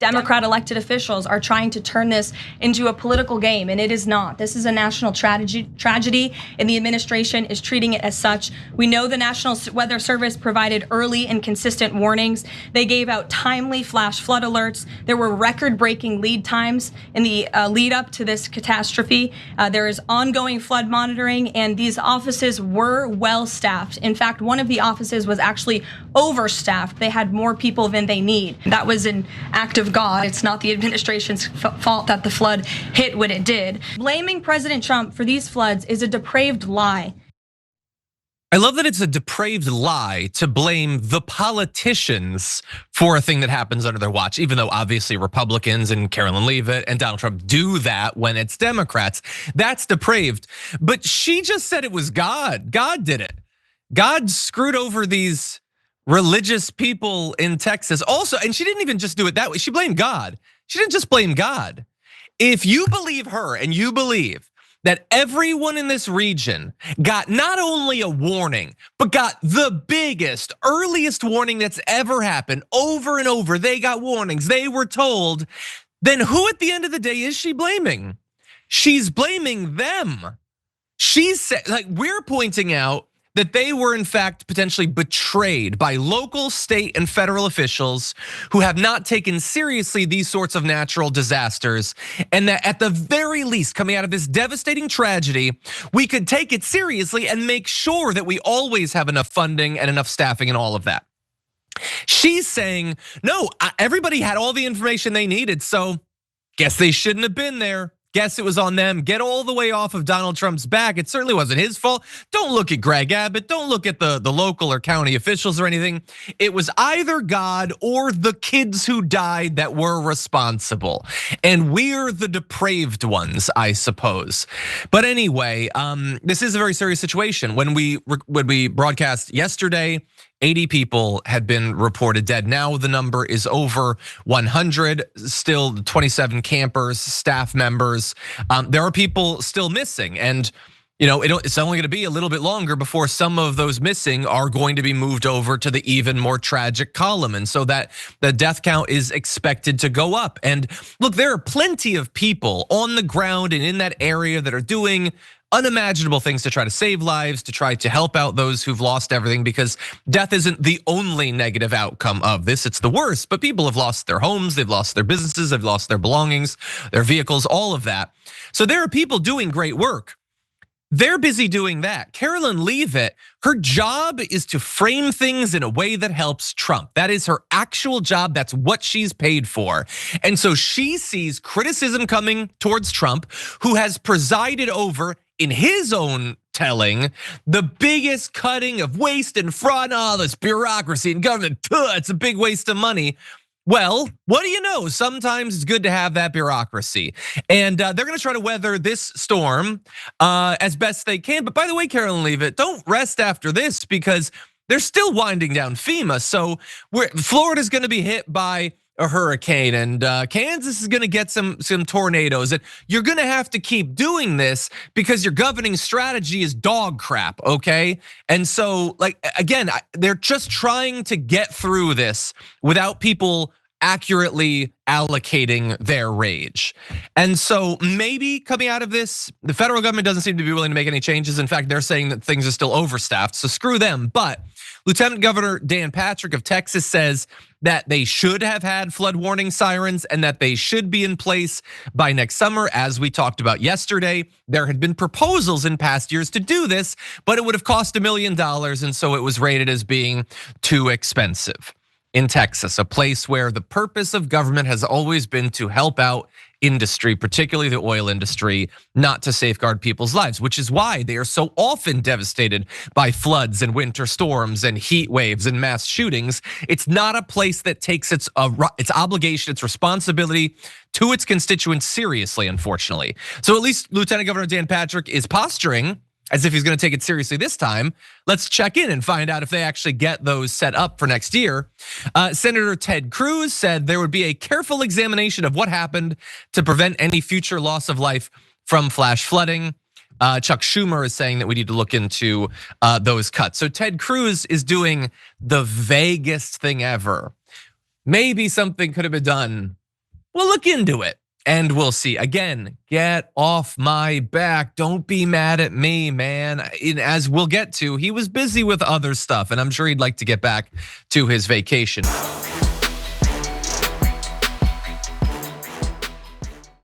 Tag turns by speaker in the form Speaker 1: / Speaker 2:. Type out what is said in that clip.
Speaker 1: Democrat elected officials are trying to turn this into a political game, and it is not. This is a national tragedy, and the administration is treating it as such. We know the National Weather Service provided early and consistent warnings. They gave out timely flash flood alerts. There were record-breaking lead times in the lead up to this catastrophe. There is ongoing flood monitoring, and these offices were well staffed. In fact, one of the offices was actually overstaffed. They had more people than they need. That was an act of God. It's not the administration's fault that the flood hit when it did. Blaming President Trump for these floods is a depraved lie.
Speaker 2: I love that it's a depraved lie to blame the politicians for a thing that happens under their watch, even though obviously Republicans and Karoline Leavitt and Donald Trump do that when it's Democrats. That's depraved. But she just said it was God. God did it. God screwed over these religious people in Texas also, and she didn't even just do it that way. She blamed God. She didn't just blame God. If you believe her and you believe that everyone in this region got not only a warning, but got the biggest, earliest warning that's ever happened over and over, they got warnings, they were told, then who at the end of the day is she blaming? She's blaming them. She's like, we're pointing out that they were in fact potentially betrayed by local, state, and federal officials who have not taken seriously these sorts of natural disasters. And that at the very least, coming out of this devastating tragedy, we could take it seriously and make sure that we always have enough funding and enough staffing and all of that. She's saying, no, everybody had all the information they needed, so guess they shouldn't have been there. Guess it was on them. Get all the way off of Donald Trump's back. It certainly wasn't his fault. Don't look at Greg Abbott. Don't look at the local or county officials or anything. It was either God or the kids who died that were responsible. And we're the depraved ones, I suppose. But anyway, this is a very serious situation. When we broadcast yesterday, 80 people had been reported dead. Now the number is over 100, still 27 campers, staff members. There are people still missing, and it's only gonna be a little bit longer before some of those missing are going to be moved over to the even more tragic column. And so that the death count is expected to go up. And look, there are plenty of people on the ground and in that area that are doing unimaginable things to try to save lives, to try to help out those who've lost everything, because death isn't the only negative outcome of this, it's the worst. But people have lost their homes, they've lost their businesses, they've lost their belongings, their vehicles, all of that. So there are people doing great work. They're busy doing that. Karoline Leavitt, her job is to frame things in a way that helps Trump. That is her actual job. That's what she's paid for. And so she sees criticism coming towards Trump, who has presided over, in his own telling, the biggest cutting of waste and fraud, all this bureaucracy and government. It's a big waste of money. Well, what do you know? Sometimes it's good to have that bureaucracy. And they're gonna try to weather this storm as best they can. But by the way, Karoline Leavitt, don't rest after this, because they're still winding down FEMA. So Florida's gonna be hit by a hurricane, and Kansas is gonna get some tornadoes. And you're gonna have to keep doing this because your governing strategy is dog crap, okay? And so, like, again, they're just trying to get through this without people accurately allocating their rage. And so maybe coming out of this, the federal government doesn't seem to be willing to make any changes. In fact, they're saying that things are still overstaffed, so screw them. But Lieutenant Governor Dan Patrick of Texas says that they should have had flood warning sirens and that they should be in place by next summer. As we talked about yesterday, there had been proposals in past years to do this, but it would have cost $1 million, and so it was rated as being too expensive. In Texas, a place where the purpose of government has always been to help out industry, particularly the oil industry, not to safeguard people's lives, which is why they are so often devastated by floods and winter storms and heat waves and mass shootings. It's not a place that takes its obligation, its responsibility to its constituents seriously, unfortunately. So at least Lieutenant Governor Dan Patrick is posturing as if he's gonna take it seriously this time. Let's check in and find out if they actually get those set up for next year. Senator Ted Cruz said there would be a careful examination of what happened to prevent any future loss of life from flash flooding. Chuck Schumer is saying that we need to look into those cuts. So Ted Cruz is doing the vaguest thing ever. Maybe something could have been done we'll look into it. And we'll see. Again, get off my back. Don't be mad at me, man. As we'll get to, he was busy with other stuff, and I'm sure he'd like to get back to his vacation.